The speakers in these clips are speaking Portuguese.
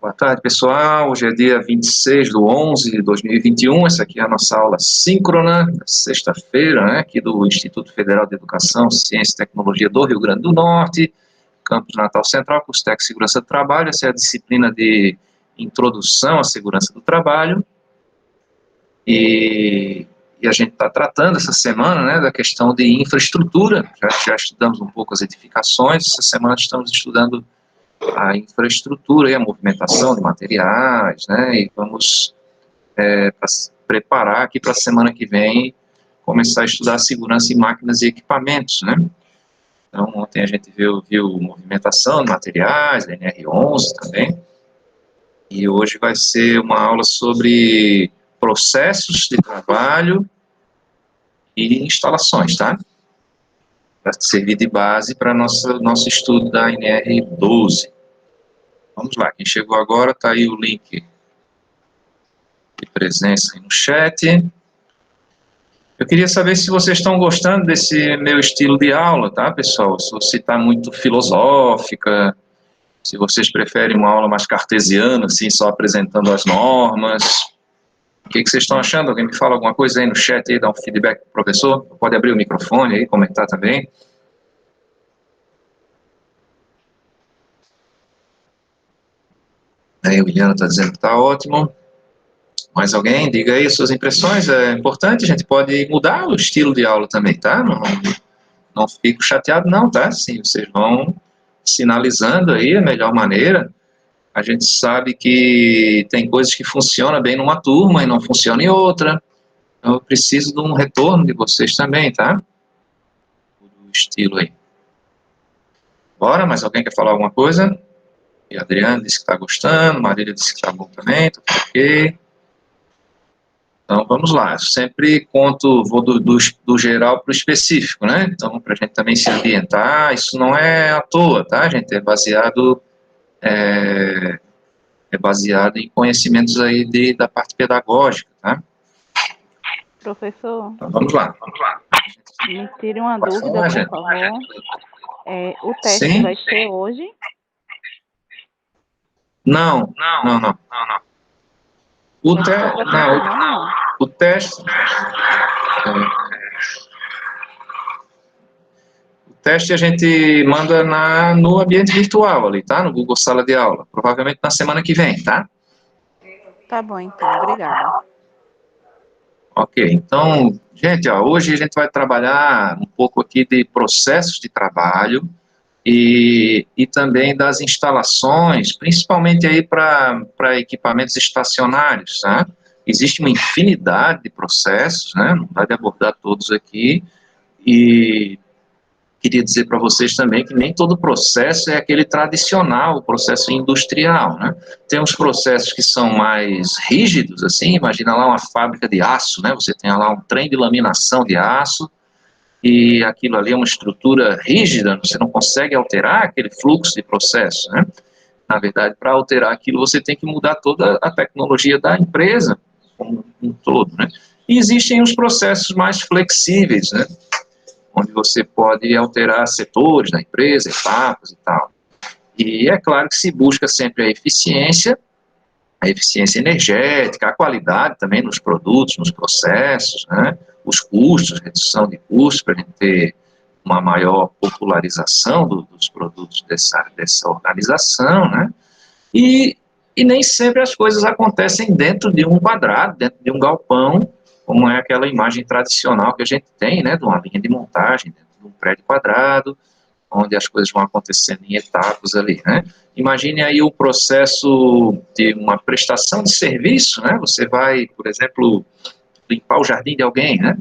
Boa tarde, pessoal. Hoje é dia 26/11/2021. Essa aqui é a nossa aula síncrona, sexta-feira, né, aqui do Instituto Federal de Educação, Ciência e Tecnologia do Rio Grande do Norte, Campus Natal Central, curso técnico Segurança do Trabalho. Essa é a disciplina de Introdução à Segurança do Trabalho. E a gente está tratando essa semana, né, da questão de infraestrutura. Já estudamos um pouco as edificações. Essa semana estamos estudando a infraestrutura e a movimentação de materiais, né, e vamos preparar aqui para a semana que vem começar a estudar segurança em máquinas e equipamentos, né. Então, ontem a gente viu movimentação de materiais, NR11 também, e hoje vai ser uma aula sobre processos de trabalho e instalações, tá? Para servir de base para nosso estudo da NR12. Vamos lá, quem chegou agora, está aí o link de presença aí no chat. Eu queria saber se vocês estão gostando desse meu estilo de aula, tá, pessoal? Se está muito filosófica, se vocês preferem uma aula mais cartesiana, assim, só apresentando as normas. O que vocês estão achando? Alguém me fala alguma coisa aí no chat, aí, dá um feedback para o professor? Pode abrir o microfone aí, comentar também. Aí o Iliano está dizendo que está ótimo. Mais alguém? Diga aí as suas impressões. É importante, a gente pode mudar o estilo de aula também, tá? Não fico chateado não, tá? Sim, vocês vão sinalizando aí a melhor maneira. A gente sabe que tem coisas que funcionam bem numa turma e não funcionam em outra. Então eu preciso de um retorno de vocês também, tá? Do estilo aí. Bora, mais alguém quer falar alguma coisa? E a Adriana disse que está gostando, Marília disse que está bom também, tudo ok. Então, vamos lá. Eu sempre vou do geral para o específico, né? Então, para a gente também se ambientar, isso não é à toa, tá, gente? É baseado em conhecimentos aí da parte pedagógica, tá? Professor, então, vamos lá. me tire uma Pode dúvida, falar, por gente. favor. O teste Sim? vai ser hoje? Não. O teste... O teste a gente manda no ambiente virtual ali, tá? No Google Sala de Aula. Provavelmente na semana que vem, tá? Tá bom, então. Obrigada. Ok, então, gente, hoje a gente vai trabalhar um pouco aqui de processos de trabalho e também das instalações, principalmente aí para equipamentos estacionários, tá? Existe uma infinidade de processos, né? Não dá de abordar todos aqui, e queria dizer para vocês também que nem todo processo é aquele tradicional, o processo industrial, né? Tem uns processos que são mais rígidos, assim, imagina lá uma fábrica de aço, né? Você tem lá um trem de laminação de aço, e aquilo ali é uma estrutura rígida, você não consegue alterar aquele fluxo de processo, né? Na verdade, para alterar aquilo, você tem que mudar toda a tecnologia da empresa como um todo, né? E existem os processos mais flexíveis, né? Onde você pode alterar setores da empresa, etapas e tal. E é claro que se busca sempre a eficiência energética, a qualidade também nos produtos, nos processos, né? Os custos, redução de custos, para a gente ter uma maior popularização dos produtos dessa organização, né? E nem sempre as coisas acontecem dentro de um quadrado, dentro de um galpão, como é aquela imagem tradicional que a gente tem, né, de uma linha de montagem dentro de um prédio quadrado, onde as coisas vão acontecendo em etapas ali, né. Imagine aí o processo de uma prestação de serviço, né, você vai, por exemplo, limpar o jardim de alguém, né,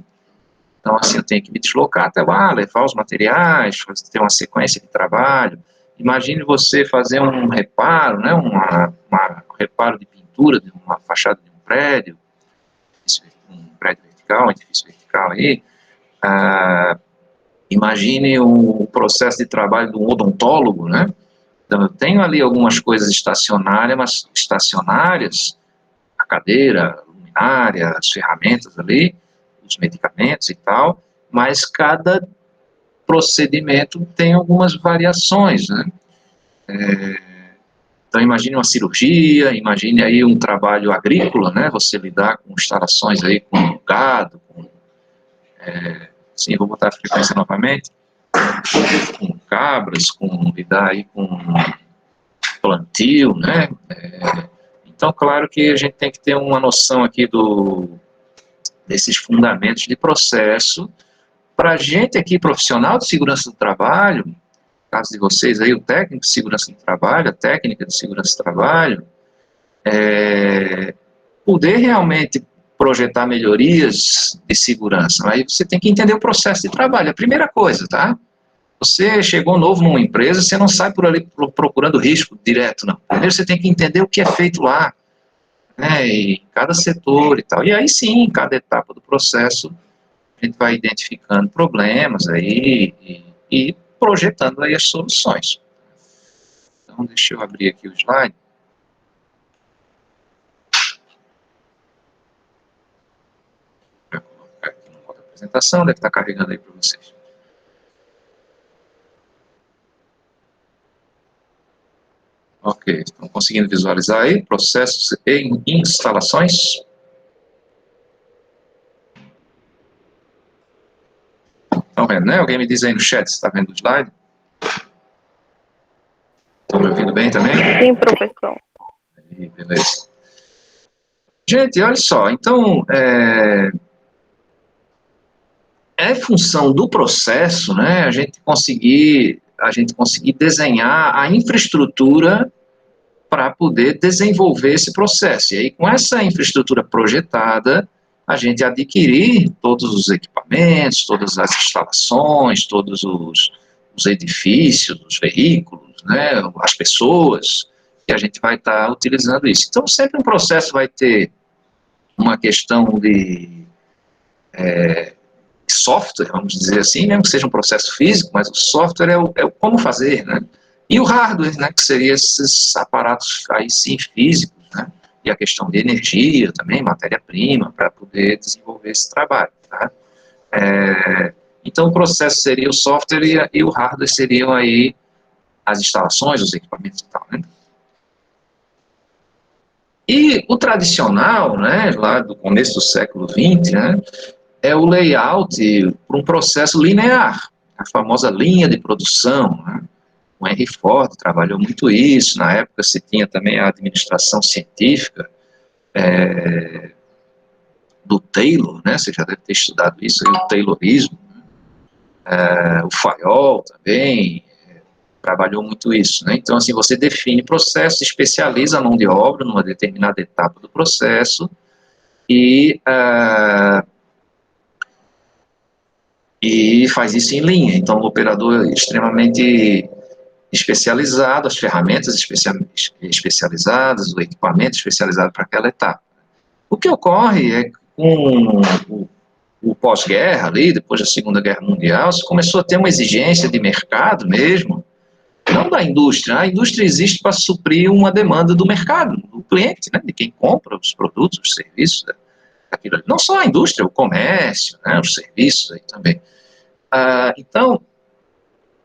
então assim, eu tenho que me deslocar até lá, levar os materiais, ter uma sequência de trabalho. Imagine você fazer um reparo, né, um reparo de pintura de uma fachada de um prédio vertical, um edifício vertical aí. Imagine o processo de trabalho de um odontólogo, né? Então, eu tenho ali algumas coisas estacionárias, a cadeira, a luminária, as ferramentas ali, os medicamentos e tal, mas cada procedimento tem algumas variações, né? Então, imagine uma cirurgia, imagine aí um trabalho agrícola, né? Você lidar com instalações aí com gado, sim, vou botar a frequência novamente, com cabras, com lidar aí com plantio, né? Então, claro que a gente tem que ter uma noção aqui desses fundamentos de processo. Para a gente aqui, profissional de segurança do trabalho, no caso de vocês aí, o técnico de segurança do trabalho, a técnica de segurança do trabalho, poder realmente projetar melhorias de segurança. Aí você tem que entender o processo de trabalho, a primeira coisa, tá? Você chegou novo numa empresa, você não sai por ali procurando risco direto, não. Primeiro você tem que entender o que é feito lá, né, em cada setor e tal. E aí sim, em cada etapa do processo, a gente vai identificando problemas aí e projetando aí as soluções. Então, deixa eu abrir aqui o slide. Vou colocar aqui no modo apresentação, deve estar carregando aí para vocês. Ok, estão conseguindo visualizar aí processos e instalações? Estão vendo, né? Alguém me diz aí no chat se está vendo o slide? Estão me ouvindo bem também? Sim, professor. Aí, beleza. Gente, olha só, então, é função do processo, né, a gente conseguir desenhar a infraestrutura para poder desenvolver esse processo. E aí, com essa infraestrutura projetada, a gente adquirir todos os equipamentos, todas as instalações, todos os edifícios, os veículos, né, as pessoas, que a gente vai estar utilizando isso. Então, sempre um processo vai ter uma questão de software, vamos dizer assim, mesmo que seja um processo físico, mas o software é o como fazer, né? E o hardware, né, que seria esses aparatos aí sim físicos, né? E a questão de energia também, matéria-prima, para poder desenvolver esse trabalho, tá? Então o processo seria o software e o hardware seriam aí as instalações, os equipamentos e tal, né? E o tradicional, né, lá do começo do século XX, né, é o layout para um processo linear, a famosa linha de produção, né? O Henry Ford trabalhou muito isso, na época se tinha também a administração científica do Taylor, né? Você já deve ter estudado isso, o Taylorismo, o Fayol também trabalhou muito isso, né? Então, assim, você define processo, especializa a mão de obra numa determinada etapa do processo e faz isso em linha. Então, o operador é extremamente especializado, as ferramentas especializadas, o equipamento especializado para aquela etapa. O que ocorre é que com o pós-guerra ali, depois da Segunda Guerra Mundial, se começou a ter uma exigência de mercado mesmo, não da indústria. A indústria existe para suprir uma demanda do mercado, do cliente, né, de quem compra os produtos, os serviços, aquilo ali. Não só a indústria, o comércio, né, os serviços aí também. Então,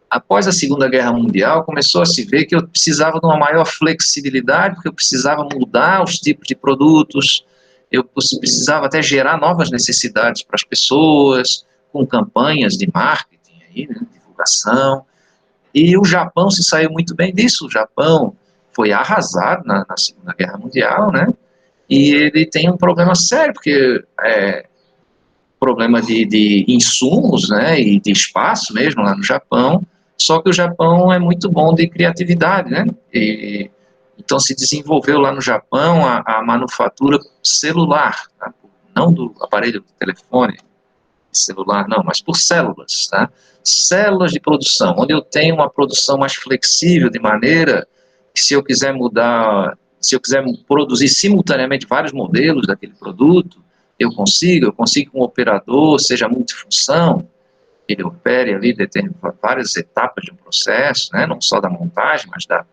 após a Segunda Guerra Mundial, começou a se ver que eu precisava de uma maior flexibilidade, porque eu precisava mudar os tipos de produtos, eu precisava até gerar novas necessidades para as pessoas, com campanhas de marketing, aí, né, divulgação. E o Japão se saiu muito bem disso. O Japão foi arrasado na Segunda Guerra Mundial, né? E ele tem um problema sério, porque problema de insumos, né, e de espaço mesmo lá no Japão, só que o Japão é muito bom de criatividade, né, então se desenvolveu lá no Japão a manufatura celular, tá? Não do aparelho do telefone celular, não, mas por células, tá? Células de produção, onde eu tenho uma produção mais flexível, de maneira que se eu quiser produzir simultaneamente vários modelos daquele produto, eu consigo com um operador, seja multifunção, ele opere ali várias etapas de um processo, né, não só da montagem, mas da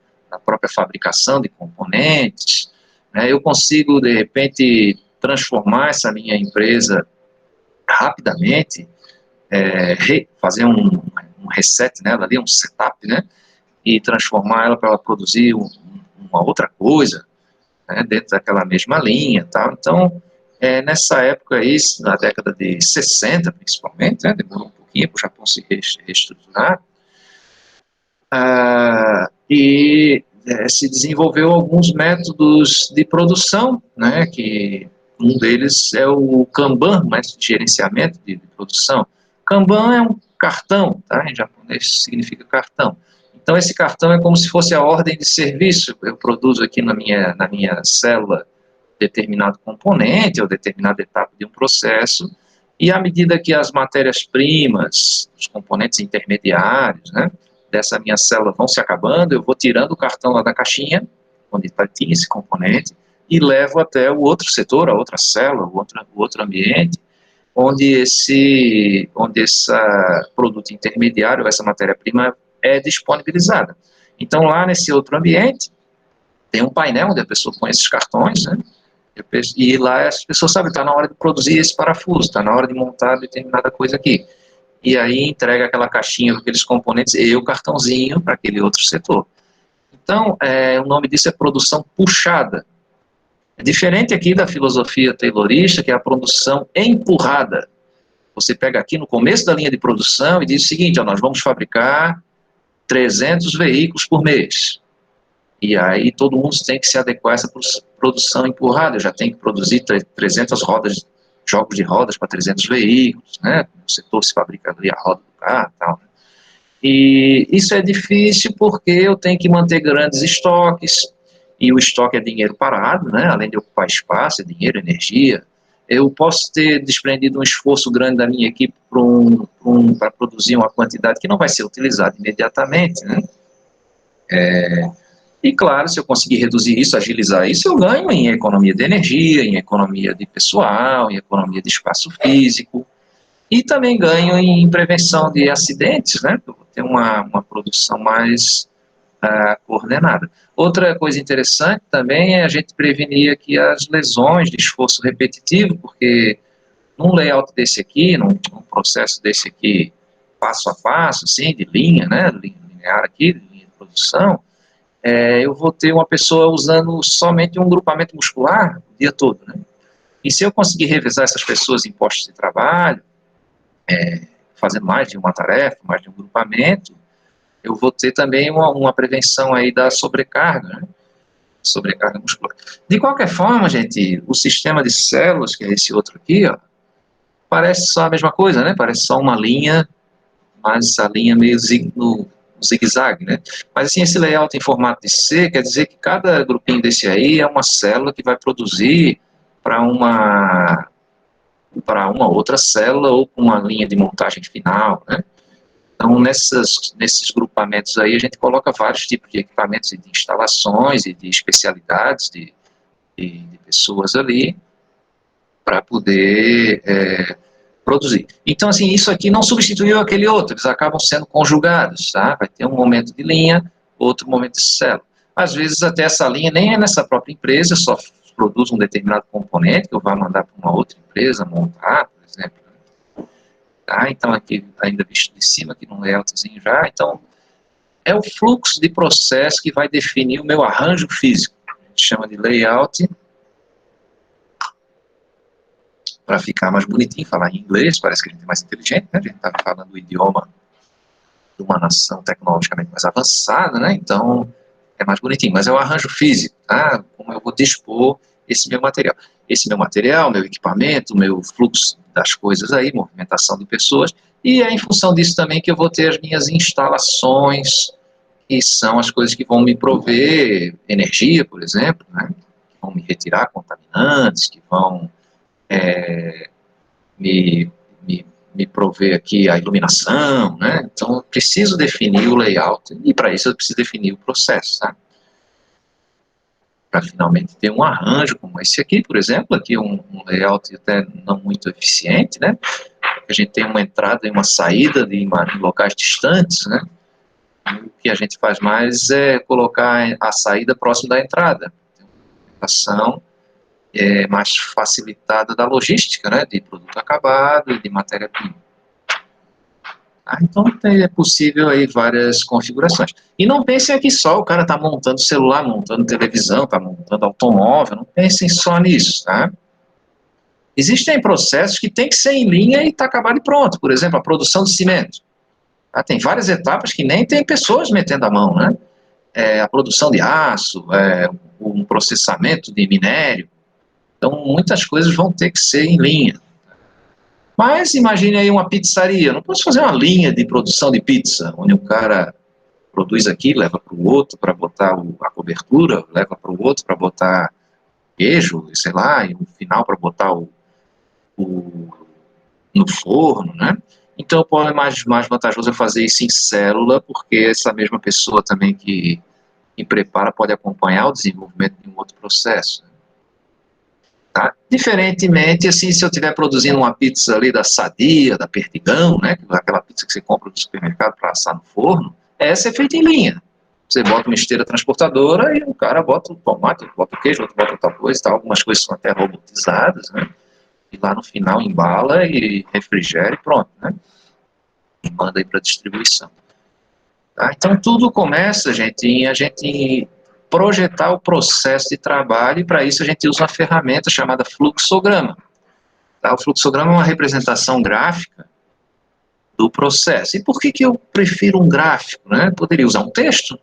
própria fabricação de componentes, né, eu consigo, de repente, transformar essa minha empresa rapidamente, fazer um reset nela ali, um setup, né, e transformar ela para ela produzir um uma outra coisa, né, dentro daquela mesma linha, tal. Então, nessa época aí, na década de 60, principalmente, né, demorou um pouquinho para o Japão se reestruturar, se desenvolveu alguns métodos de produção, né, que um deles é o Kanban, método de gerenciamento de produção. Kanban é um cartão, tá? Em japonês significa cartão. Então, esse cartão é como se fosse a ordem de serviço. Eu produzo aqui na minha célula determinado componente ou determinada etapa de um processo, e à medida que as matérias-primas, os componentes intermediários, né, dessa minha célula vão se acabando, eu vou tirando o cartão lá da caixinha, onde tinha esse componente, e levo até o outro setor, a outra célula, o outro ambiente, onde esse produto intermediário, essa matéria-prima é disponibilizada. Então, lá nesse outro ambiente, tem um painel onde a pessoa põe esses cartões, né? E lá as pessoas sabem, está na hora de produzir esse parafuso, está na hora de montar determinada coisa aqui. E aí entrega aquela caixinha com aqueles componentes e o cartãozinho para aquele outro setor. Então, o nome disso é produção puxada. É diferente aqui da filosofia taylorista, que é a produção empurrada. Você pega aqui no começo da linha de produção e diz o seguinte, ó, nós vamos fabricar 300 veículos por mês. E aí todo mundo tem que se adequar a essa produção empurrada. Eu já tenho que produzir 300 rodas, jogos de rodas para 300 veículos, né? No setor se fabrica ali a roda do carro e tal. E isso é difícil porque eu tenho que manter grandes estoques, e o estoque é dinheiro parado, né? Além de ocupar espaço, é dinheiro, energia. Eu posso ter desprendido um esforço grande da minha equipe para produzir uma quantidade que não vai ser utilizada imediatamente, né? E claro, se eu conseguir reduzir isso, agilizar isso, eu ganho em economia de energia, em economia de pessoal, em economia de espaço físico, e também ganho em prevenção de acidentes, né? Eu vou ter uma produção mais coordenada. Outra coisa interessante também é a gente prevenir aqui as lesões de esforço repetitivo, porque num layout desse aqui, num processo desse aqui, passo a passo, assim, de linha, né? Linear aqui, de linha de produção, eu vou ter uma pessoa usando somente um grupamento muscular o dia todo, né? E se eu conseguir revezar essas pessoas em postos de trabalho, fazendo mais de uma tarefa, mais de um grupamento, eu vou ter também uma prevenção aí da sobrecarga, né? Sobrecarga muscular. De qualquer forma, gente, o sistema de células, que é esse outro aqui, ó, parece só a mesma coisa, né? Parece só uma linha, mas a linha meio no zigue-zague, né? Mas assim, esse layout em formato de C quer dizer que cada grupinho desse aí é uma célula que vai produzir para uma outra célula ou com uma linha de montagem final, né? Então, nesses grupamentos aí, a gente coloca vários tipos de equipamentos e de instalações e de especialidades de pessoas ali para poder produzir. Então, assim, isso aqui não substituiu aquele outro, eles acabam sendo conjugados, tá? Vai ter um momento de linha, outro momento de célula. Às vezes, até essa linha nem é nessa própria empresa, só produz um determinado componente que eu vou mandar para uma outra empresa montar, por exemplo. Tá? Então, aqui, ainda visto de cima, aqui num layoutzinho já, então, é o fluxo de processo que vai definir o meu arranjo físico. A gente chama de layout, para ficar mais bonitinho, falar em inglês, parece que a gente é mais inteligente, né? A gente está falando o idioma de uma nação tecnologicamente mais avançada, né? Então, é mais bonitinho. Mas é o arranjo físico, tá? Como eu vou dispor esse meu material. Esse meu material, meu equipamento, meu fluxo das coisas aí, movimentação de pessoas, e é em função disso também que eu vou ter as minhas instalações, que são as coisas que vão me prover energia, por exemplo, né? Que vão me retirar contaminantes, que vão me, me prover aqui a iluminação, né? Então, eu preciso definir o layout, e para isso eu preciso definir o processo, tá? Para finalmente ter um arranjo como esse aqui, por exemplo, aqui um layout até não muito eficiente, né? A gente tem uma entrada e uma saída em locais distantes, né? O que a gente faz mais é colocar a saída próximo da entrada. A ação mais facilitada da logística, né? De produto acabado e de matéria-prima. Então é possível aí várias configurações. E não pensem aqui só o cara está montando celular, montando televisão, está montando automóvel, não pensem só nisso, tá? Existem processos que tem que ser em linha e está acabado e pronto. Por exemplo, a produção de cimento. Tá? Tem várias etapas que nem tem pessoas metendo a mão, né? A produção de aço, um processamento de minério. Então, muitas coisas vão ter que ser em linha. Mas imagine aí uma pizzaria. Eu não posso fazer uma linha de produção de pizza, onde o cara produz aqui, leva para o outro para botar a cobertura, leva para o outro para botar queijo, sei lá, e no final para botar no forno, né? Então, é mais vantajoso eu fazer isso em célula, porque essa mesma pessoa também que prepara pode acompanhar o desenvolvimento de um outro processo. Tá? Diferentemente, assim, se eu estiver produzindo uma pizza ali da Sadia, da Perdigão, né, aquela pizza que você compra no supermercado para assar no forno, essa é feita em linha. Você bota uma esteira transportadora e o cara bota o tomate, bota o queijo, outro bota tal coisa, tá? Algumas coisas são até robotizadas, né? E lá no final embala e refrigera e pronto, né? E manda aí para distribuição. Tá? Então tudo começa, gente, em a gente projetar o processo de trabalho, e para isso a gente usa uma ferramenta chamada fluxograma. Tá? O fluxograma é uma representação gráfica do processo. E por que eu prefiro um gráfico? Né? Eu poderia usar um texto.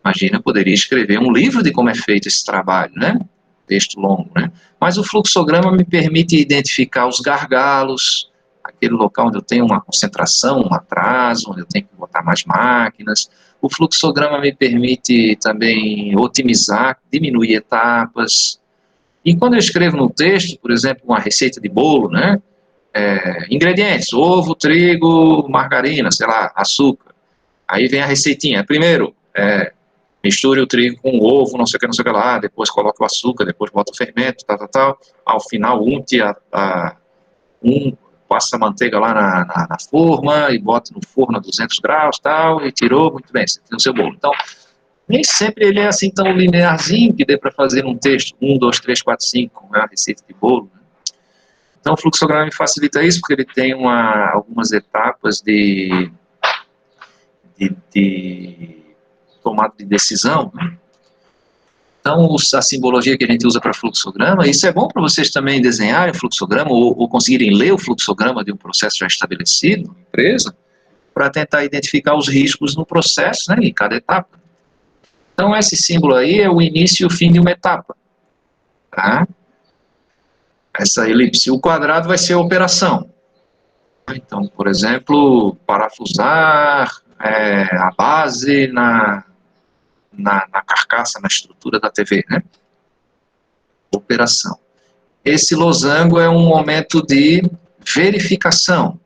Imagina, eu poderia escrever um livro de como é feito esse trabalho, né? Texto longo, né? Mas o fluxograma me permite identificar os gargalos, aquele local onde eu tenho uma concentração, um atraso, onde eu tenho que botar mais máquinas. O fluxograma me permite também otimizar, diminuir etapas. E quando eu escrevo no texto, por exemplo, uma receita de bolo, né? Ingredientes: ovo, trigo, margarina, sei lá, açúcar. Aí vem a receitinha. Primeiro, misture o trigo com o ovo, não sei o que, não sei o que lá, depois coloque o açúcar, depois bota o fermento, tal. Ao final, passa a manteiga lá na forma e bota no forno a 200 graus, tal, e tirou, muito bem, você tem o seu bolo. Então, nem sempre ele é assim tão linearzinho que dê para fazer num texto, 1, 2, 3, 4, 5, como é a receita de bolo. Né? Então, o fluxograma me facilita isso, porque ele tem algumas etapas de tomada de decisão, né? Então, a simbologia que a gente usa para fluxograma, isso é bom para vocês também desenharem o fluxograma ou conseguirem ler o fluxograma de um processo já estabelecido na empresa, para tentar identificar os riscos no processo, né, em cada etapa. Então, esse símbolo aí é o início e o fim de uma etapa. Tá? Essa elipse. O quadrado vai ser a operação. Então, por exemplo, parafusar a base na carcaça, na estrutura da TV, né? Operação. Esse losango é um momento de verificação.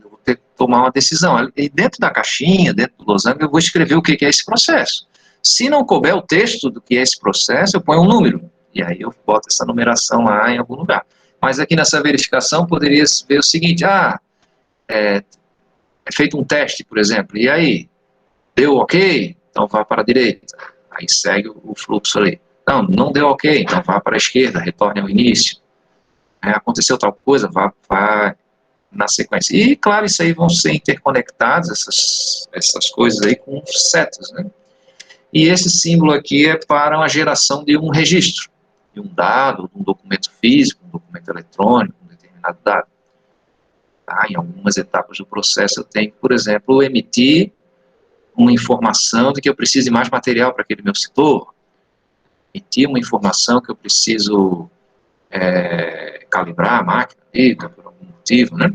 Eu vou ter que tomar uma decisão. E dentro da caixinha, dentro do losango, eu vou escrever o que é esse processo. Se não couber o texto do que é esse processo, eu ponho um número. E aí eu boto essa numeração lá em algum lugar. Mas aqui nessa verificação, poderia ver o seguinte: é feito um teste, por exemplo, e aí, deu ok? Então vá para a direita. Aí segue o fluxo ali. Não deu ok, então vá para a esquerda, retorne ao início. Aconteceu tal coisa, vá na sequência. E, claro, isso aí vão ser interconectados, essas coisas aí, com setas, né? E esse símbolo aqui é para a geração de um registro, de um dado, de um documento físico, um documento eletrônico, um determinado dado. Tá? Em algumas etapas do processo eu tenho, por exemplo, emitir uma informação de que eu preciso de mais material para aquele meu setor, emitir uma informação que eu preciso calibrar a máquina, por algum motivo, né?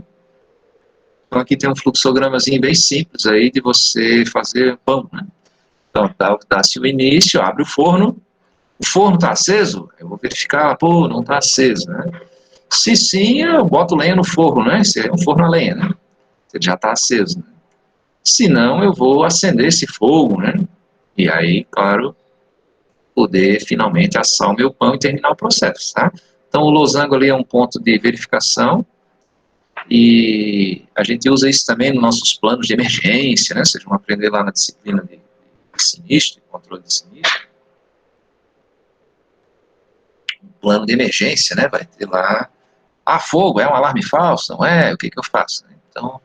Então aqui tem um fluxogramazinho bem simples aí de você fazer pão, né? Então dá-se o início, abre o forno está aceso? Eu vou verificar, não está aceso, né? Se sim, eu boto lenha no forno, né? Se é um forno a lenha, né? Ele já está aceso, né? Se não, eu vou acender esse fogo, né? E aí, claro, poder finalmente assar o meu pão e terminar o processo, tá? Então o losango ali é um ponto de verificação, e a gente usa isso também nos nossos planos de emergência, né? Vocês vão aprender lá na disciplina de sinistro, de controle de sinistro. Um plano de emergência, né? Vai ter lá, fogo, é um alarme falso, não é? O que eu faço? Então,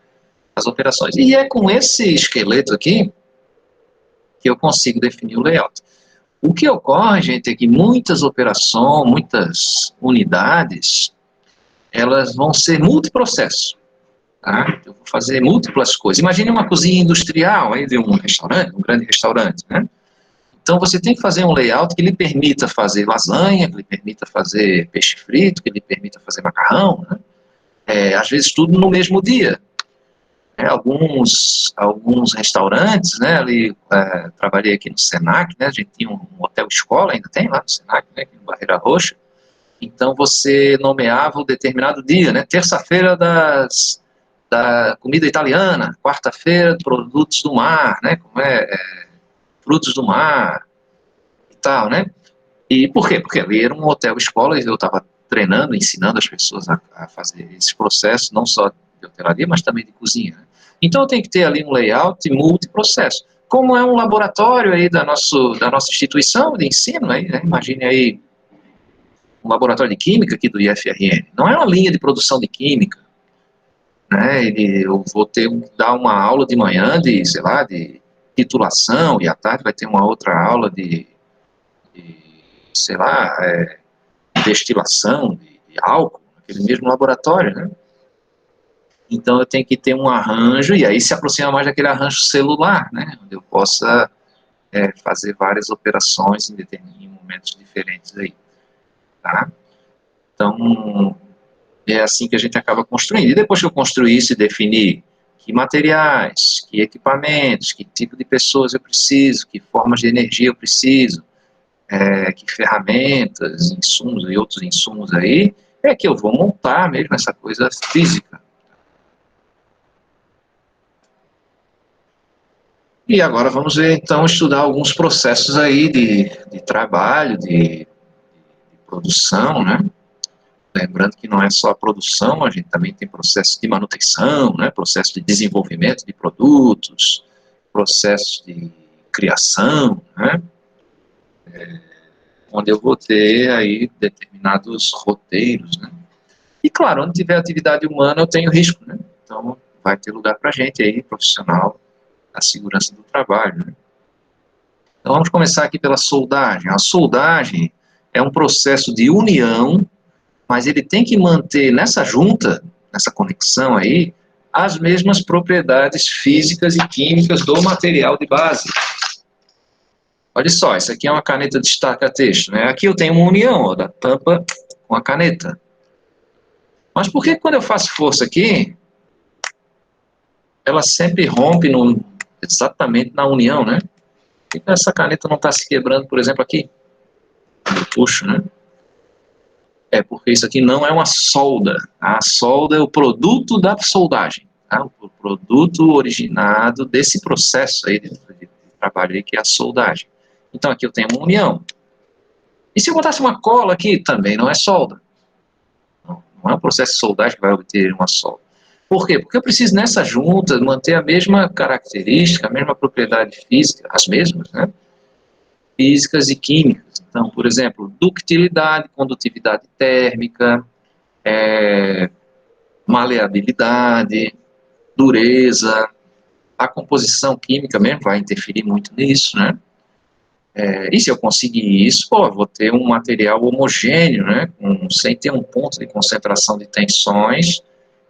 as operações. E é com esse esqueleto aqui que eu consigo definir o layout. O que ocorre, gente, é que muitas operações, muitas unidades, elas vão ser multiprocessos. Tá? Eu vou fazer múltiplas coisas. Imagine uma cozinha industrial aí de um restaurante, um grande restaurante, né? Então você tem que fazer um layout que lhe permita fazer lasanha, que lhe permita fazer peixe frito, que lhe permita fazer macarrão, né? Às vezes tudo no mesmo dia. Alguns restaurantes, né, ali, trabalhei aqui no Senac, né, a gente tinha um hotel escola, ainda tem lá no Senac, né, aqui no Barreira Roxa, então você nomeava um determinado dia, né, terça-feira da comida italiana, quarta-feira produtos do mar, né, frutos do mar e tal, né, e por quê? Porque ali era um hotel escola e eu estava treinando, ensinando as pessoas a fazer esses processos, não só de hotelaria, mas também de cozinha, né? Então eu tenho que ter ali um layout multiprocesso. Como é um laboratório aí da nossa instituição de ensino, aí, né? Imagine aí um laboratório de química aqui do IFRN. Não é uma linha de produção de química, né? Eu vou ter que dar uma aula de manhã de, sei lá, de titulação, e à tarde vai ter uma outra aula de sei lá, destilação de álcool, naquele mesmo laboratório, né? Então eu tenho que ter um arranjo, e aí se aproxima mais daquele arranjo celular, né? Onde eu possa fazer várias operações em momentos diferentes aí, tá? Então, é assim que a gente acaba construindo. E depois que eu construir isso e definir que materiais, que equipamentos, que tipo de pessoas eu preciso, que formas de energia eu preciso, que ferramentas, insumos e outros insumos aí, é que eu vou montar mesmo essa coisa física. E agora vamos ver, então, estudar alguns processos aí de trabalho, de produção, né? Lembrando que não é só a produção, a gente também tem processo de manutenção, né? Processo de desenvolvimento de produtos, processo de criação, né? Onde eu vou ter aí determinados roteiros, né? E claro, onde tiver atividade humana eu tenho risco, né? Então vai ter lugar para gente aí, profissional, da segurança do trabalho, né? Então vamos começar aqui pela soldagem. A soldagem é um processo de união, mas ele tem que manter nessa junta, nessa conexão aí, as mesmas propriedades físicas e químicas do material de base. Olha só, isso aqui é uma caneta destaca-texto, né? Aqui eu tenho uma união, ó, da tampa com a caneta. Mas por que quando eu faço força aqui, ela sempre rompe exatamente na união, né? Por que essa caneta não está se quebrando, por exemplo, aqui? Eu puxo, né? É porque isso aqui não é uma solda. A solda é o produto da soldagem. Tá? O produto originado desse processo aí de trabalho aí, que é a soldagem. Então aqui eu tenho uma união. E se eu botasse uma cola aqui, também não é solda. Não é um processo de soldagem que vai obter uma solda. Por quê? Porque eu preciso nessa junta manter a mesma característica, a mesma propriedade física, as mesmas, né? Físicas e químicas. Então, por exemplo, ductilidade, condutividade térmica, maleabilidade, dureza, a composição química mesmo vai interferir muito nisso, né? E se eu conseguir isso, pô, eu vou ter um material homogêneo, né? Sem ter um ponto de concentração de tensões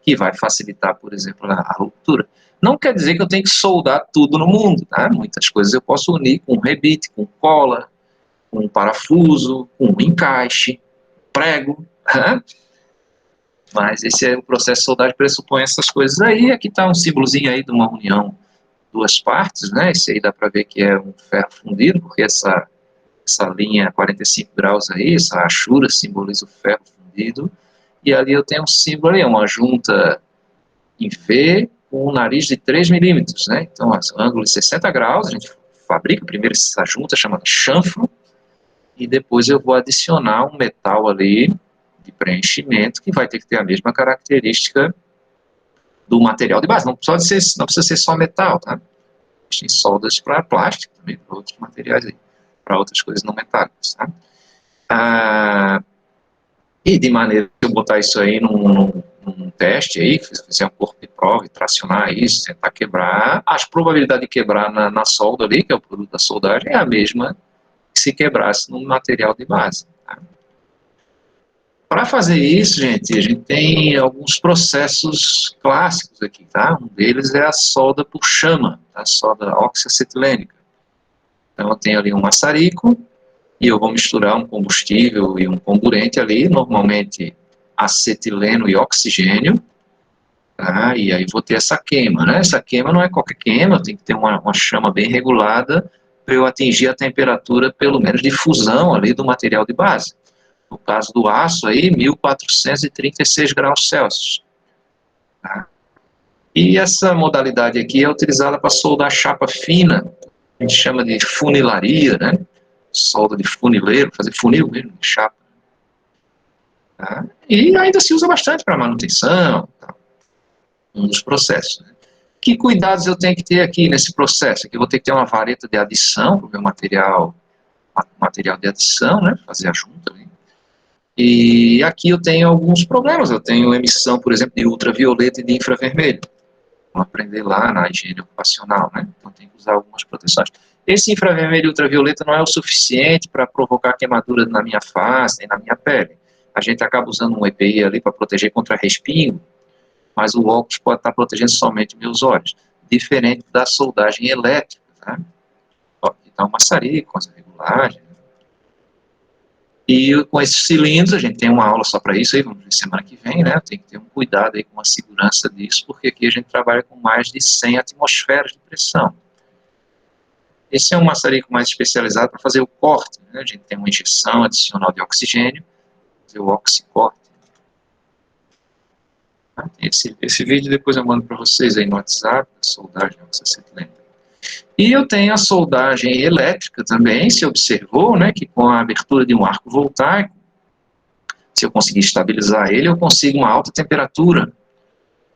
que vai facilitar, por exemplo, a ruptura. Não quer dizer que eu tenho que soldar tudo no mundo, tá? Muitas coisas eu posso unir com rebite, com cola, com parafuso, com encaixe, prego, né? Mas esse é o processo de soldagem, pressupõe essas coisas aí. Aqui está um símbolozinho aí de uma união, duas partes, né? Esse aí dá para ver que é um ferro fundido, porque essa linha 45 graus aí, essa achura simboliza o ferro fundido. E ali eu tenho um símbolo aí, uma junta em V com um nariz de 3 milímetros, né? Então, ângulo de 60 graus, a gente fabrica primeiro essa junta chamada chanfro, e depois eu vou adicionar um metal ali de preenchimento que vai ter que ter a mesma característica do material de base. Não precisa ser só metal, tá? Existem soldas para plástico também, para outros materiais aí, para outras coisas não metálicas, tá? E de maneira que eu botar isso aí num um teste aí, fizer um corpo de prova e tracionar isso, tentar quebrar, as probabilidades de quebrar na solda ali, que é o produto da soldagem, é a mesma que se quebrasse no material de base. Tá? Para fazer isso, gente, a gente tem alguns processos clássicos aqui, tá? Um deles é a solda por chama, a solda oxiacetilênica. Então, eu tenho ali um maçarico e eu vou misturar um combustível e um comburente ali, normalmente acetileno e oxigênio, tá? E aí vou ter essa queima, né? Essa queima não é qualquer queima, tem que ter uma chama bem regulada para eu atingir a temperatura, pelo menos, de fusão ali do material de base. No caso do aço, aí, 1436 graus Celsius. Tá? E essa modalidade aqui é utilizada para soldar chapa fina, a gente chama de funilaria, né? Solda de funileiro, fazer funil mesmo, de chapa. Tá? E ainda se usa bastante para manutenção, tá? Um dos processos. Né? Que cuidados eu tenho que ter aqui nesse processo? Aqui eu vou ter que ter uma vareta de adição para o meu material de adição, né? Fazer a junta ali. E aqui eu tenho alguns problemas, eu tenho emissão, por exemplo, de ultravioleta e de infravermelho. Vamos aprender lá na higiene ocupacional, né? Então tem que usar algumas proteções. Esse infravermelho e ultravioleta não é o suficiente para provocar queimadura na minha face e na minha pele. A gente acaba usando um EPI ali para proteger contra respingo, mas o óculos pode estar protegendo somente meus olhos, diferente da soldagem elétrica, tá? Ó, aqui está um maçarico com as regulagens. E com esses cilindros, a gente tem uma aula só para isso aí, vamos ver semana que vem, né? Tem que ter um cuidado aí com a segurança disso, porque aqui a gente trabalha com mais de 100 atmosferas de pressão. Esse é um maçarico mais especializado para fazer o corte, né? A gente tem uma injeção adicional de oxigênio, fazer o oxicorte. Esse vídeo depois eu mando para vocês aí no WhatsApp, a soldagem oxiacetilênica. E eu tenho a soldagem elétrica também, se observou, né, que com a abertura de um arco voltaico, se eu conseguir estabilizar ele, eu consigo uma alta temperatura.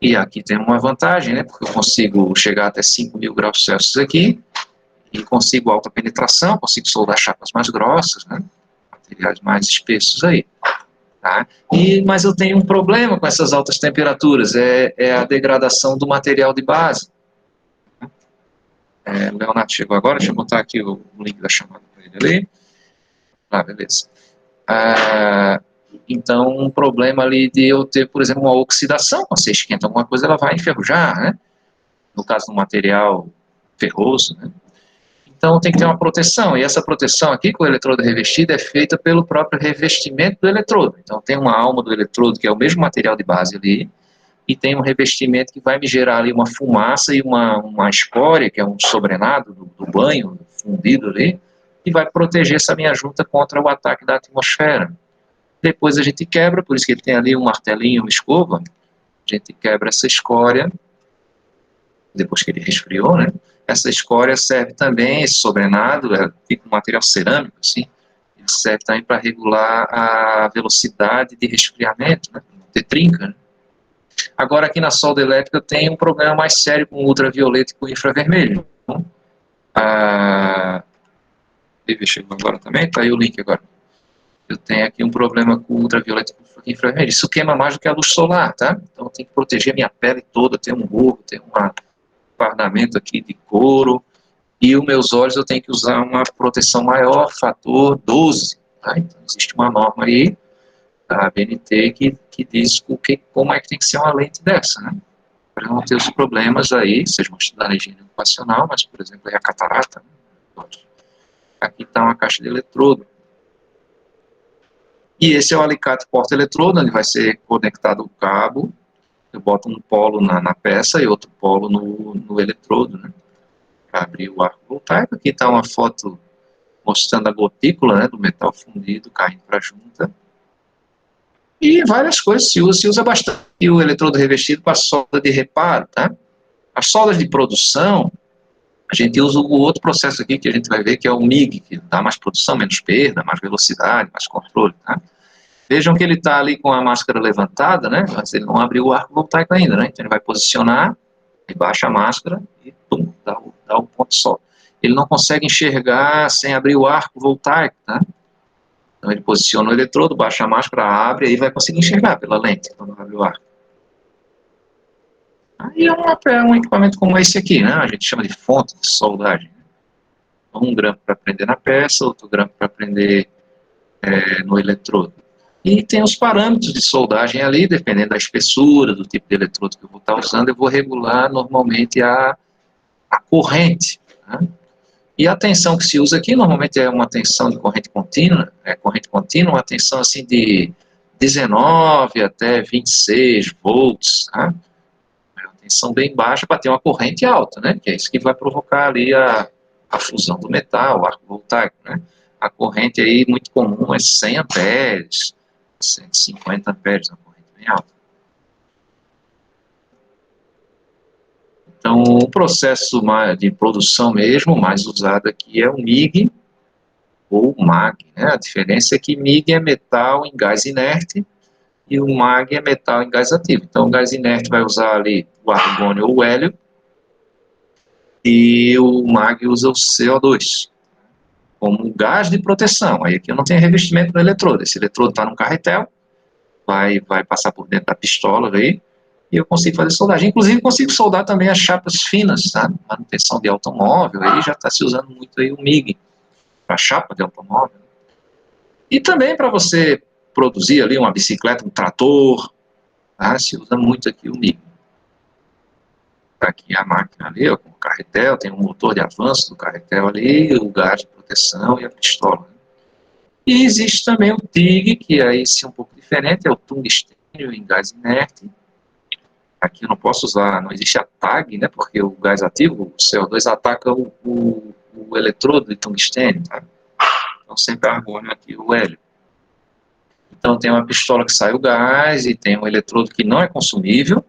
E aqui tem uma vantagem, né, porque eu consigo chegar até 5.000 graus Celsius aqui, e consigo alta penetração, consigo soldar chapas mais grossas, né, materiais mais espessos aí. Tá? Mas eu tenho um problema com essas altas temperaturas, é a degradação do material de base. O Leonardo chegou agora, deixa eu botar aqui o link da chamada para ele ali. Beleza. Então, um problema ali de eu ter, por exemplo, uma oxidação, quando você esquenta alguma coisa, ela vai enferrujar, né? No caso do material ferroso, né? Então, tem que ter uma proteção, e essa proteção aqui, com o eletrodo revestido, é feita pelo próprio revestimento do eletrodo. Então, tem uma alma do eletrodo, que é o mesmo material de base ali, e tem um revestimento que vai me gerar ali uma fumaça e uma escória, que é um sobrenado do banho, fundido ali, e vai proteger essa minha junta contra o ataque da atmosfera. Depois a gente quebra, por isso que ele tem ali um martelinho, uma escova, a gente quebra essa escória, depois que ele resfriou, né? Essa escória serve também, esse sobrenado, fica um material cerâmico, assim, ele serve também para regular a velocidade de resfriamento, né? Não ter trinca, né? Agora, aqui na solda elétrica, tem um problema mais sério com o ultravioleta e com o infravermelho. Então, chegou agora também, está aí o link agora. Eu tenho aqui um problema com o ultravioleta e com o infravermelho. Isso queima mais do que a luz solar, tá? Então, eu tenho que proteger a minha pele toda, ter um gorro, ter um fardamento aqui de couro, e os meus olhos eu tenho que usar uma proteção maior, fator 12, tá? Então, existe uma norma aí, da ABNT, que diz como é que tem que ser uma lente dessa, né? Para não ter os problemas aí, vocês vão estudar na higiene ocupacional, mas, por exemplo, aí a catarata, né? Aqui está uma caixa de eletrodo. E esse é o alicate porta-eletrodo, onde vai ser conectado o cabo. Eu boto um polo na peça e outro polo no eletrodo, né? Para abrir o arco voltaico. Aqui está uma foto mostrando a gotícula, né, do metal fundido caindo para a junta. E várias coisas se usa bastante. E o eletrodo revestido para solda de reparo, tá? As soldas de produção, a gente usa o outro processo aqui que a gente vai ver, que é o MIG, que dá mais produção, menos perda, mais velocidade, mais controle, tá? Vejam que ele está ali com a máscara levantada, né? Mas ele não abriu o arco voltaico ainda, né? Então ele vai posicionar, e baixa a máscara e pum, dá o ponto só. Ele não consegue enxergar sem abrir o arco voltaico, tá? Então ele posiciona o eletrodo, baixa a máscara, abre, e aí vai conseguir enxergar pela lente, quando abre o arco. Aí é um equipamento como esse aqui, né? A gente chama de fonte de soldagem. Um grampo para prender na peça, outro grampo para prender no eletrodo. E tem os parâmetros de soldagem ali, dependendo da espessura, do tipo de eletrodo que eu vou estar usando, eu vou regular normalmente a corrente. Né? E a tensão que se usa aqui, normalmente é uma tensão de corrente contínua, uma tensão assim de 19 até 26 volts, tá? É uma tensão bem baixa para ter uma corrente alta, né? Que é isso que vai provocar ali a fusão do metal, o arco voltaico, né? A corrente aí muito comum é 100 amperes, 150 amperes, uma corrente bem alta. Então, o processo de produção mesmo, mais usado aqui é o MIG ou MAG, né? A diferença é que MIG é metal em gás inerte e o MAG é metal em gás ativo. Então, o gás inerte vai usar ali o argônio ou o hélio e o MAG usa o CO2 como gás de proteção. Aí aqui eu não tenho revestimento no eletrodo. Esse eletrodo está num carretel, vai passar por dentro da pistola aí, e eu consigo fazer soldagem. Inclusive, consigo soldar também as chapas finas, sabe? Manutenção de automóvel, aí já está se usando muito aí o MIG, para chapa de automóvel. E também para você produzir ali uma bicicleta, um trator, tá? Se usa muito aqui o MIG. Aqui a máquina ali, ó, com o carretel, tem um motor de avanço do carretel ali, o gás de proteção e a pistola. E existe também o TIG, que aí sim é um pouco diferente, é o tungstênio em gás inerte. Aqui eu não posso usar, não existe a TAG, né, porque o gás ativo, o CO2, ataca o eletrodo de tungstênio, tá? Então sempre argônio aqui o hélio. Então tem uma pistola que sai o gás e tem um eletrodo que não é consumível,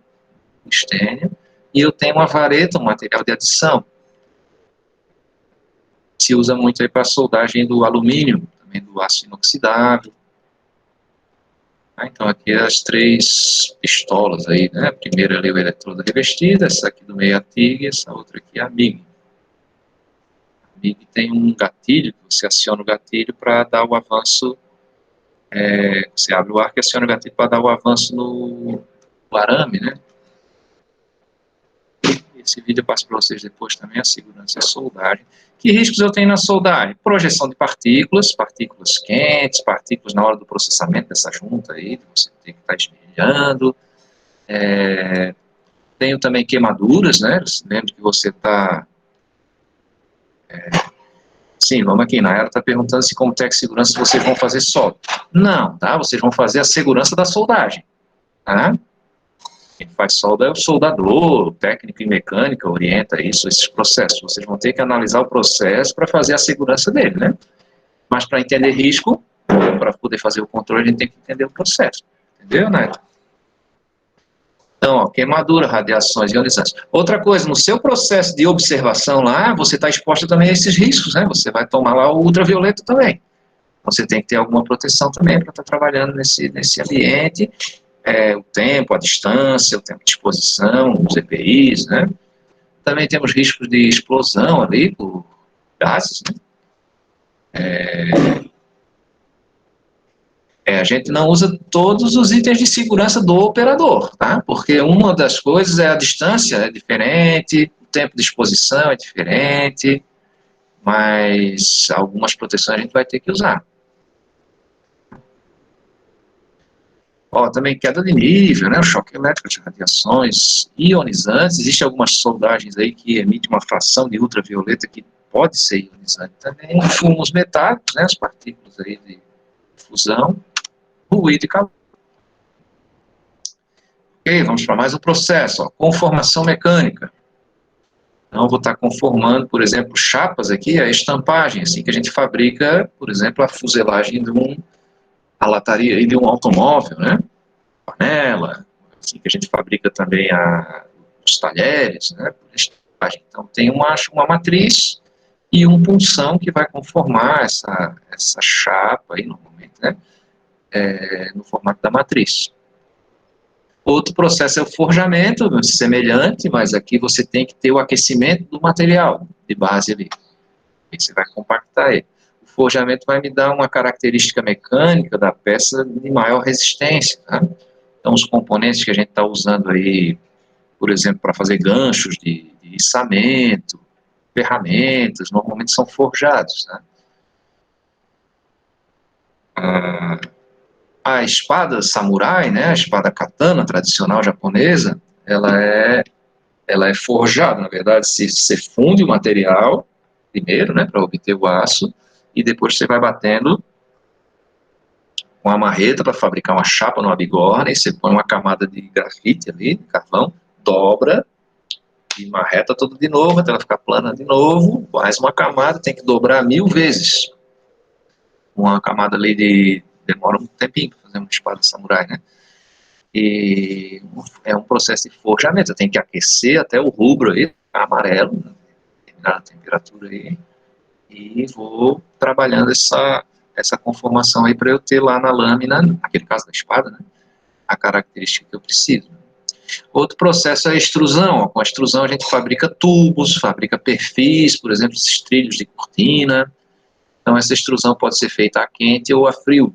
tungstênio, e eu tenho uma vareta, um material de adição. Se usa muito aí para soldagem do alumínio, também do aço inoxidável. Então aqui as 3 pistolas aí, né? A primeira ali o eletrodo revestido, essa aqui do meio é a TIG, essa outra aqui é a MIG. A MIG tem um gatilho, você aciona o gatilho para dar o avanço, você abre o arco e aciona o gatilho para dar o avanço no arame, né? Esse vídeo eu passo para vocês depois também, a segurança e a soldagem. Que riscos eu tenho na soldagem? Projeção de partículas quentes, partículas na hora do processamento dessa junta aí, você tem que estar esmerilhando. Tenho também queimaduras, né? Lembro que você está... Sim, vamos aqui, Nayara está perguntando se como técnico de segurança vocês vão fazer solda. Não, tá? Vocês vão fazer a segurança da soldagem, tá? Quem faz solda é o soldador, o técnico em mecânica orienta isso, esses processos. Vocês vão ter que analisar o processo para fazer a segurança dele, né? Mas para entender risco, para poder fazer o controle, a gente tem que entender o processo. Entendeu, né? Então, ó, queimadura, radiações ionizantes. Outra coisa, no seu processo de observação lá, você está exposto também a esses riscos, né? Você vai tomar lá o ultravioleta também. Você tem que ter alguma proteção também para estar trabalhando nesse ambiente. O tempo, a distância, o tempo de exposição, os EPIs, né? Também temos riscos de explosão ali por gases, né? A gente não usa todos os itens de segurança do operador, tá? Porque uma das coisas é a distância é diferente, o tempo de exposição é diferente, mas algumas proteções a gente vai ter que usar. Ó, também queda de nível, né? O choque elétrico de radiações ionizantes. Existem algumas soldagens aí que emitem uma fração de ultravioleta que pode ser ionizante também. Fumos metálicos, né? As partículas aí de fusão, ruído e calor. Ok, vamos para mais um processo. Ó, conformação mecânica. Então, eu vou estar conformando, por exemplo, chapas aqui, a estampagem, assim que a gente fabrica, por exemplo, a fuselagem a lataria de um automóvel, né? Panela, assim que a gente fabrica também os talheres, né? Então tem uma matriz e um punção que vai conformar essa chapa aí, normalmente, né? No formato da matriz. Outro processo é o forjamento, semelhante, mas aqui você tem que ter o aquecimento do material de base ali. E você vai compactar ele. O forjamento vai me dar uma característica mecânica da peça de maior resistência, tá? Então, os componentes que a gente está usando aí, por exemplo, para fazer ganchos de içamento, ferramentas, normalmente são forjados, né? A espada samurai, né, a espada katana tradicional japonesa, ela é forjada, na verdade, você funde o material primeiro, né, para obter o aço, e depois você vai batendo com a marreta para fabricar uma chapa numa bigorna, e você põe uma camada de grafite ali, de carvão, dobra, e marreta tudo de novo, até ela ficar plana de novo, mais uma camada, tem que dobrar 1000 vezes. Uma camada ali demora um tempinho para fazer uma espada samurai, né? E é um processo de forjamento, você tem que aquecer até o rubro aí, amarelo, né, determinada temperatura aí, e vou trabalhando essa conformação aí para eu ter lá na lâmina, naquele caso da espada, né, a característica que eu preciso. Outro processo é a extrusão. Com a extrusão a gente fabrica tubos, fabrica perfis, por exemplo, esses trilhos de cortina. Então essa extrusão pode ser feita a quente ou a frio.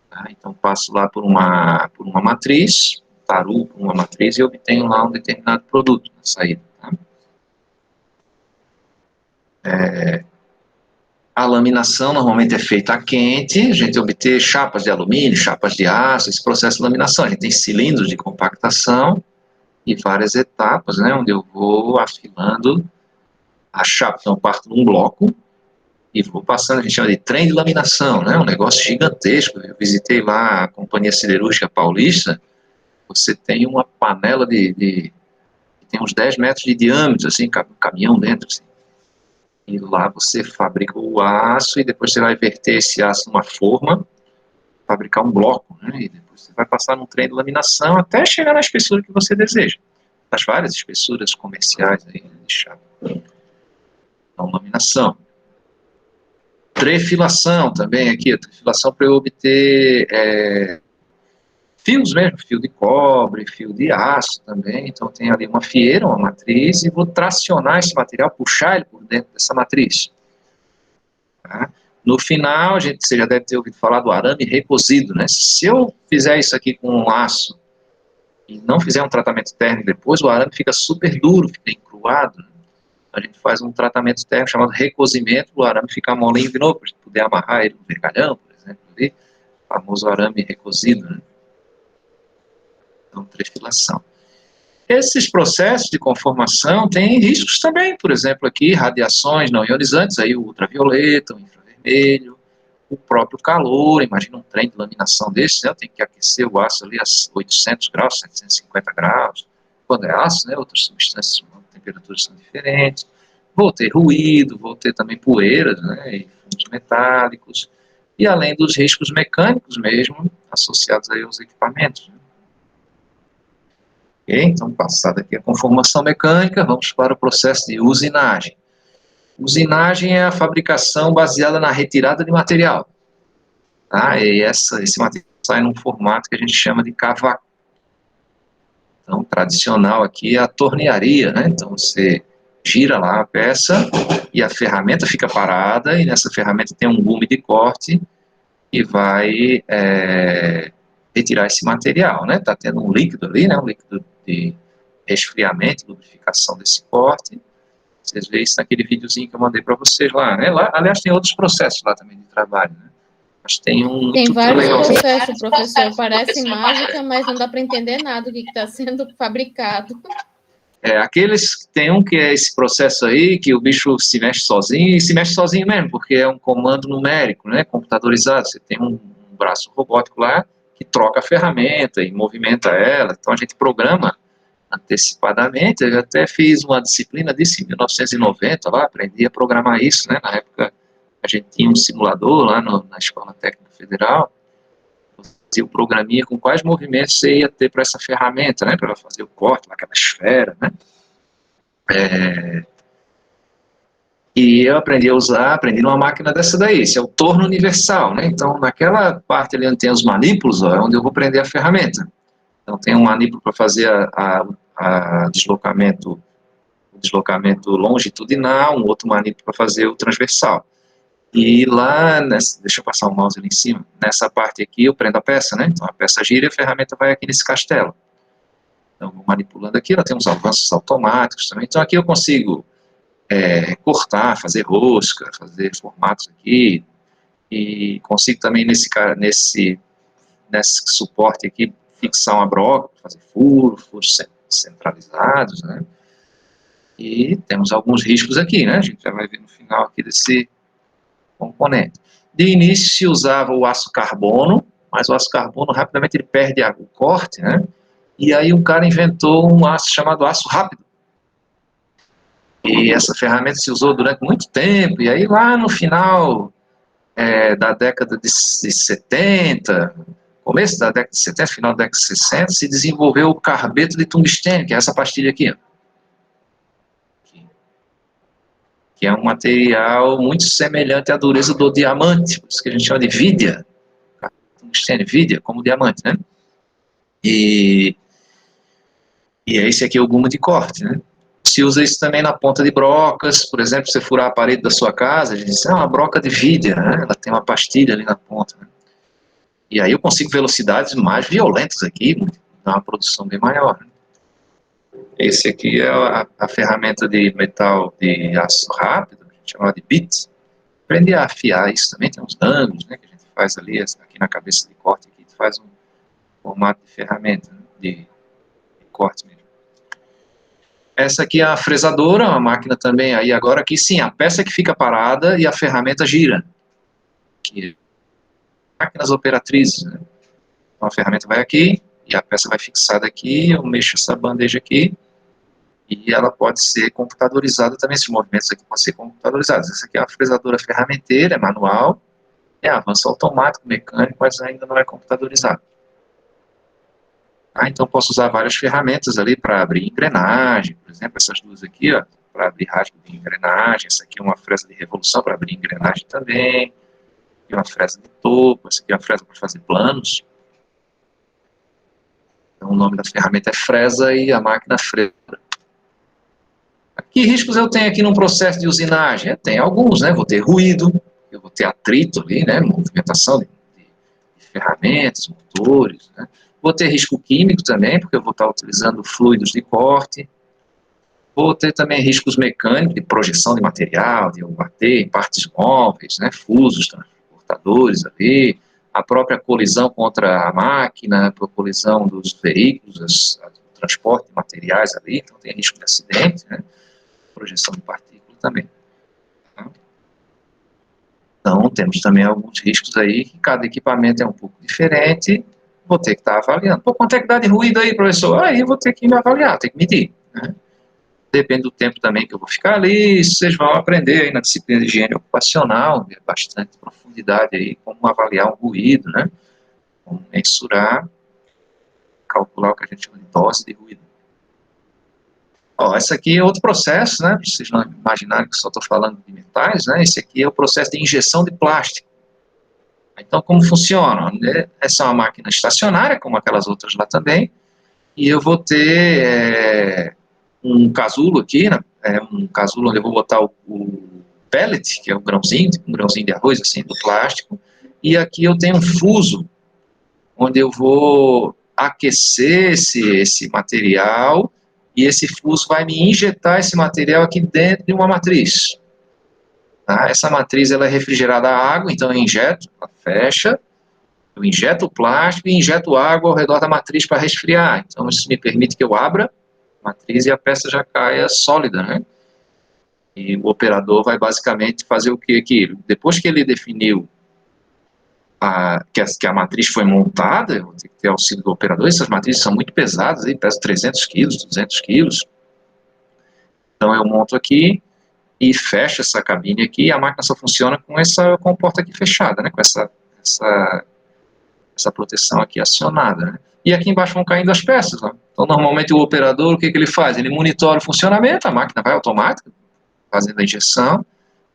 Tá? Então passo lá por uma matriz, tarugo por uma matriz e obtenho lá um determinado produto na saída. Tá? A laminação normalmente é feita a quente, a gente obtém chapas de alumínio, chapas de aço, esse processo de laminação. A gente tem cilindros de compactação e várias etapas, né, onde eu vou afilando a chapa. Então eu parto num bloco e vou passando, a gente chama de trem de laminação, né, um negócio gigantesco. Eu visitei lá a Companhia Siderúrgica Paulista, você tem uma panela que tem uns 10 metros de diâmetro, assim, um caminhão dentro, assim. E lá você fabrica o aço e depois você vai verter esse aço numa forma, fabricar um bloco, né? E depois você vai passar num trem de laminação até chegar na espessura que você deseja. As várias espessuras comerciais aí de chapa. Então, laminação. Trefilação também aqui, a trefilação para eu obter fios mesmo, fio de cobre, fio de aço também. Então tem ali uma fieira, uma matriz, e vou tracionar esse material, puxar ele por dentro dessa matriz. Tá? No final, você já deve ter ouvido falar do arame recozido, né? Se eu fizer isso aqui com um aço e não fizer um tratamento térmico depois, o arame fica super duro, fica encruado. Né? A gente faz um tratamento térmico chamado recozimento, o arame fica molinho de novo, para a gente poder amarrar ele no vergalhão, por exemplo, ali, o famoso arame recozido, né? Então, trefilação. Esses processos de conformação têm riscos também, por exemplo, aqui, radiações não ionizantes, aí o ultravioleta, o infravermelho, o próprio calor. Imagina um trem de laminação desse, né? Eu tenho que aquecer o aço ali a 800 graus, 750 graus. Quando é aço, né, outras substâncias, temperaturas são diferentes. Vou ter ruído, vou ter também poeiras, né, e fumos metálicos, e além dos riscos mecânicos mesmo, associados aí aos equipamentos, né? Okay? Então, passada aqui a conformação mecânica, vamos para o processo de usinagem. Usinagem é a fabricação baseada na retirada de material. Tá? E esse material sai num formato que a gente chama de cavaco. Então, tradicional aqui é a tornearia, né? Então, você gira lá a peça e a ferramenta fica parada, e nessa ferramenta tem um gume de corte e vai retirar esse material, né? Está tendo um líquido ali, né? Um líquido de resfriamento, lubrificação desse corte. Vocês veem isso naquele videozinho que eu mandei para vocês lá, né? Lá, aliás, tem outros processos lá também de trabalho, né? Mas tem um Tem muito vários legal. processos, professor. Parece mágica, mas não dá para entender nada do que está sendo fabricado. Aqueles tem um que é esse processo aí, que o bicho se mexe sozinho, e se mexe sozinho mesmo, porque é um comando numérico, né, computadorizado. Você tem um braço robótico lá que troca a ferramenta e movimenta ela. Então a gente programa antecipadamente. Eu até fiz uma disciplina disso em 1990, lá, aprendi a programar isso, né, na época a gente tinha um simulador lá na Escola Técnica Federal, fazia o programinha com quais movimentos você ia ter para essa ferramenta, né, para fazer o corte, aquela esfera, né. E eu aprendi numa máquina dessa daí, esse é o torno universal, né, então naquela parte ali onde tem os manípulos, ó, é onde eu vou prender a ferramenta. Então tem um manípulo para fazer o deslocamento longitudinal, um outro manípulo para fazer o transversal. E lá, deixa eu passar o mouse ali em cima, nessa parte aqui eu prendo a peça, né, então a peça gira e a ferramenta vai aqui nesse castelo. Então, vou manipulando aqui, ela tem uns avanços automáticos também. Então, aqui eu consigo cortar, fazer rosca, fazer formatos aqui, e consigo também nesse suporte aqui fixar uma broca, fazer furos centralizados, né? E temos alguns riscos aqui, né? A gente já vai ver no final aqui desse componente. De início se usava o aço carbono, mas o aço carbono rapidamente ele perde o corte, né? E aí um cara inventou um aço chamado aço rápido. E essa ferramenta se usou durante muito tempo, e aí lá no final da década de 70, começo da década de 70, final da década de 60, se desenvolveu o carbeto de tungstênio, que é essa pastilha aqui, ó, que é um material muito semelhante à dureza do diamante, por isso que a gente chama de vídia, tungstênio, vídia, como diamante, né? E esse aqui é o gume de corte, né? Se usa isso também na ponta de brocas, por exemplo, você furar a parede da sua casa, a gente diz, uma broca de vídia, né? Ela tem uma pastilha ali na ponta, né? E aí eu consigo velocidades mais violentas aqui, dá uma produção bem maior, né? Esse aqui é a ferramenta de metal de aço rápido, a gente chama de bit. Aprender a afiar isso também, tem uns ângulos, né, que a gente faz ali, aqui na cabeça de corte, aqui faz um formato de ferramenta, né, de corte mesmo. Essa aqui é a fresadora, uma máquina também, aí agora aqui sim, a peça que fica parada e a ferramenta gira. Aqui, máquinas operatrizes, né? Então a ferramenta vai aqui, e a peça vai fixada aqui, eu mexo essa bandeja aqui, e ela pode ser computadorizada também, esses movimentos aqui podem ser computadorizados. Essa aqui é uma fresadora ferramenteira, é manual, é avanço automático, mecânico, mas ainda não é computadorizado. Então posso usar várias ferramentas ali para abrir engrenagem, por exemplo, essas duas aqui, ó, para abrir rasgo de engrenagem, essa aqui é uma fresa de revolução para abrir engrenagem também, aqui uma fresa de topo, essa aqui é uma fresa para fazer planos. Então o nome da ferramenta é fresa e a máquina fresa. Que riscos eu tenho aqui num processo de usinagem? Tem alguns, né? Vou ter ruído, eu vou ter atrito ali, né? Movimentação de ferramentas, motores, né? Vou ter risco químico também, porque eu vou estar utilizando fluidos de corte. Vou ter também riscos mecânicos, de projeção de material, de eu bater em partes móveis, né? Fusos, transportadores ali, a própria colisão contra a máquina, a colisão dos veículos, o transporte de materiais ali, então tem risco de acidente, né? Projeção de partículas também. Então, temos também alguns riscos aí, que cada equipamento é um pouco diferente, vou ter que estar avaliando. Pô, quanto é que dá de ruído aí, professor? Aí eu vou ter que me avaliar, ter que medir, né? Depende do tempo também que eu vou ficar ali, vocês vão aprender aí na disciplina de higiene ocupacional, bastante profundidade aí, como avaliar um ruído, né? Como mensurar, calcular o que a gente chama de dose de ruído. Ó, esse aqui é outro processo, né, para vocês não imaginarem que só estou falando de metais, né, esse aqui é o processo de injeção de plástico. Então, como funciona? Essa é uma máquina estacionária, como aquelas outras lá também, e eu vou ter um casulo aqui, né, um casulo onde eu vou botar o pellet, que é um grãozinho, tipo um grãozinho de arroz, assim, do plástico, e aqui eu tenho um fuso, onde eu vou aquecer esse material, e esse fuso vai me injetar esse material aqui dentro de uma matriz. Tá? Essa matriz ela é refrigerada a água, então eu injeto, ela fecha, eu injeto o plástico e injeto água ao redor da matriz para resfriar. Então isso me permite que eu abra a matriz e a peça já caia sólida, né? E o operador vai basicamente fazer o que aqui? Depois que ele definiu que a matriz foi montada, eu vou ter que ter auxílio do operador, essas matrizes são muito pesadas, pesam 300 quilos, 200 quilos. Então eu monto aqui e fecho essa cabine aqui, e a máquina só funciona com essa comporta aqui fechada, né, com essa proteção aqui acionada, né? E aqui embaixo vão caindo as peças, né? Então normalmente o operador, o que ele faz? Ele monitora o funcionamento, a máquina vai automática, fazendo a injeção,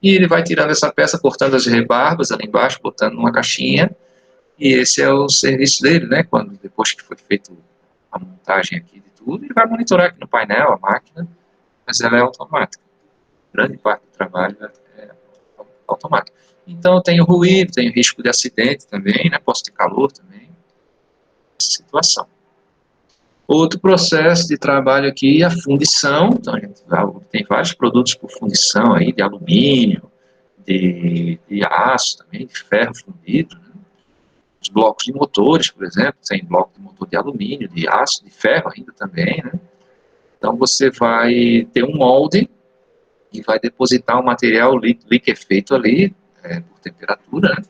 e ele vai tirando essa peça, cortando as rebarbas ali embaixo, botando numa caixinha, e esse é o serviço dele, né? Depois que foi feita a montagem aqui de tudo, ele vai monitorar aqui no painel a máquina, mas ela é automática. Grande parte do trabalho é automático. Então eu tenho ruído, tenho risco de acidente também, né? Posso ter calor também, essa situação. Outro processo de trabalho aqui é a fundição. Então, a gente tem vários produtos por fundição aí, de alumínio, de aço também, de ferro fundido, né? Os blocos de motores, por exemplo, tem bloco de motor de alumínio, de aço, de ferro ainda também, né? Então, você vai ter um molde e vai depositar um material liquefeito ali, por temperatura, né?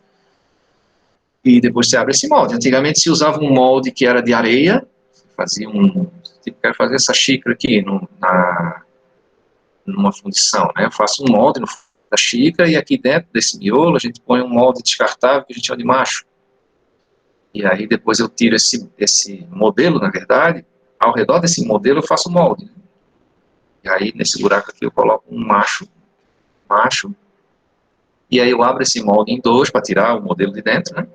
E depois você abre esse molde. Antigamente se usava um molde que era de areia, fazia tipo, quero fazer essa xícara aqui numa fundição, né? Eu faço um molde no fundo da xícara e aqui dentro desse miolo a gente põe um molde descartável que a gente chama de macho. E aí depois eu tiro esse modelo, na verdade, ao redor desse modelo eu faço um molde, né? E aí nesse buraco aqui eu coloco um macho, e aí eu abro esse molde em dois para tirar o modelo de dentro, né?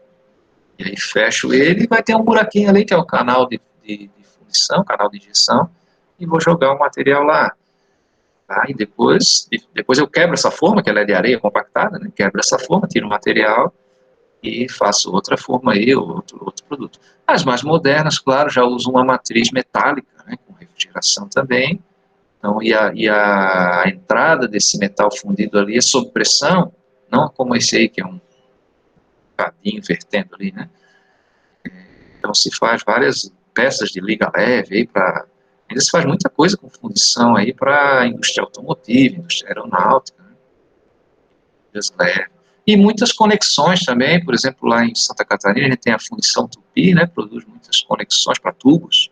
E aí fecho ele e vai ter um buraquinho ali que é o canal de fundição, canal de injeção, e vou jogar o material lá. Tá? E depois eu quebro essa forma, que ela é de areia compactada, né? Quebro essa forma, tiro o material e faço outra forma aí, outro produto. As mais modernas, claro, já usam uma matriz metálica, né? Com refrigeração também. Então, a entrada desse metal fundido ali é sob pressão, não como esse aí, que é um cadinho vertendo ali, né? Então se faz várias peças de liga leve aí para... Ainda se faz muita coisa com fundição aí para a indústria automotiva, indústria aeronáutica, né? Leves. E muitas conexões também, por exemplo, lá em Santa Catarina a gente tem a fundição Tupi, né? Produz muitas conexões para tubos.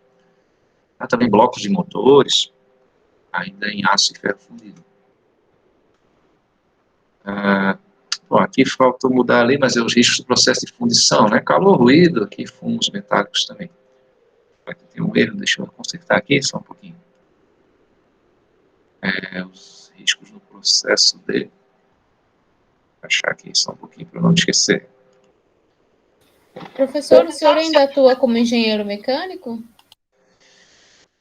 Há também blocos de motores, ainda em aço e ferro fundido. Bom, aqui faltou mudar ali, mas é os riscos do processo de fundição, né? Calor, ruído, aqui fumos metálicos também. Aqui tem um erro, deixa eu consertar aqui só um pouquinho. Os riscos no processo de... Vou achar aqui só um pouquinho para não esquecer. Professor, o senhor ainda atua como engenheiro mecânico?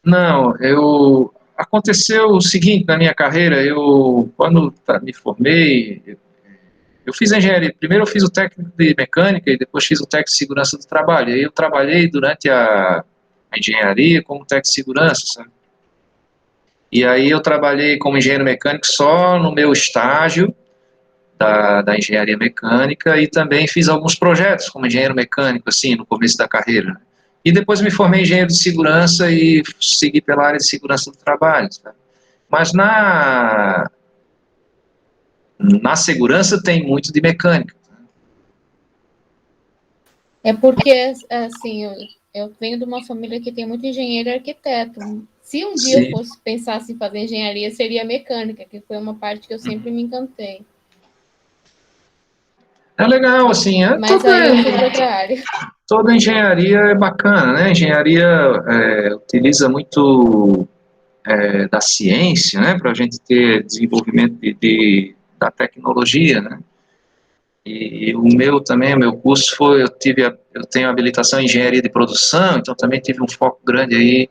Não, aconteceu o seguinte na minha carreira, quando me formei, eu fiz engenharia, primeiro eu fiz o técnico de mecânica e depois fiz o técnico de segurança do trabalho, aí eu trabalhei durante a engenharia como técnico de segurança, sabe? E aí eu trabalhei como engenheiro mecânico só no meu estágio da engenharia mecânica e também fiz alguns projetos como engenheiro mecânico, assim, no começo da carreira. E depois me formei em engenheiro de segurança e segui pela área de segurança do trabalho, sabe? Mas na segurança tem muito de mecânica. É porque, assim, eu venho de uma família que tem muito engenheiro e arquiteto. Se um dia eu Sim. fosse pensar em fazer engenharia, seria mecânica, que foi uma parte que eu sempre me encantei. É legal, assim, Mas aí eu fui para outra área. toda engenharia é bacana, né? Engenharia utiliza muito da ciência, né? Para a gente ter desenvolvimento da tecnologia, né? E o meu curso foi, eu tenho habilitação em engenharia de produção, então também tive um foco grande aí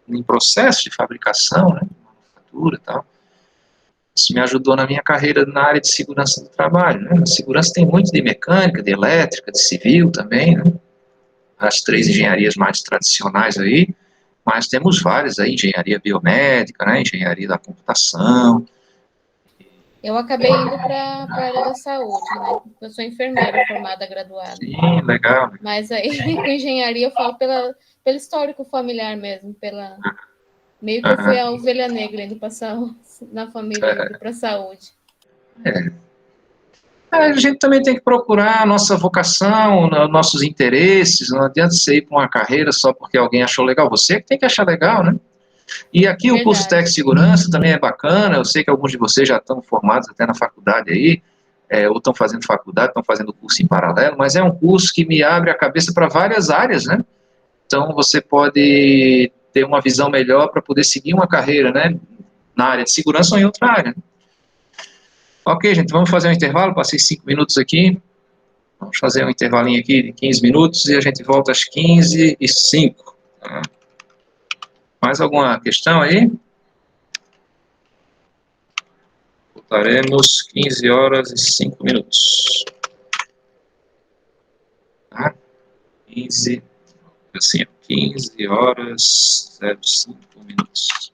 em processo de fabricação, né? Manufatura e tal. Isso me ajudou na minha carreira na área de segurança do trabalho, né? A segurança tem muito de mecânica, de elétrica, de civil também, né? As três engenharias mais tradicionais aí, mas temos várias aí, engenharia biomédica, né? Engenharia da computação. Eu acabei indo para a área da saúde, né? Eu sou enfermeira formada, graduada. Sim, legal. Mas aí, com engenharia, eu falo pelo histórico familiar mesmo, meio que eu fui a ovelha negra indo passar na família, indo para a saúde. A gente também tem que procurar a nossa vocação, nossos interesses, não adianta você ir para uma carreira só porque alguém achou legal, você que tem que achar legal, né? E aqui o curso Tec Segurança também é bacana, eu sei que alguns de vocês já estão formados até na faculdade aí, ou estão fazendo faculdade, estão fazendo curso em paralelo, mas é um curso que me abre a cabeça para várias áreas, né? Então você pode ter uma visão melhor para poder seguir uma carreira, né? Na área de segurança ou em outra área. Ok, gente, vamos fazer um intervalo, passei 5 minutos aqui, vamos fazer um intervalinho aqui de 15 minutos e a gente volta às 15h05. Tá? Mais alguma questão aí? Voltaremos 15h05. Tá? 15. assim, 15 horas 05 minutos.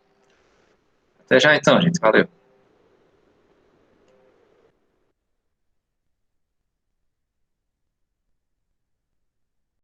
Até já então, gente. Valeu.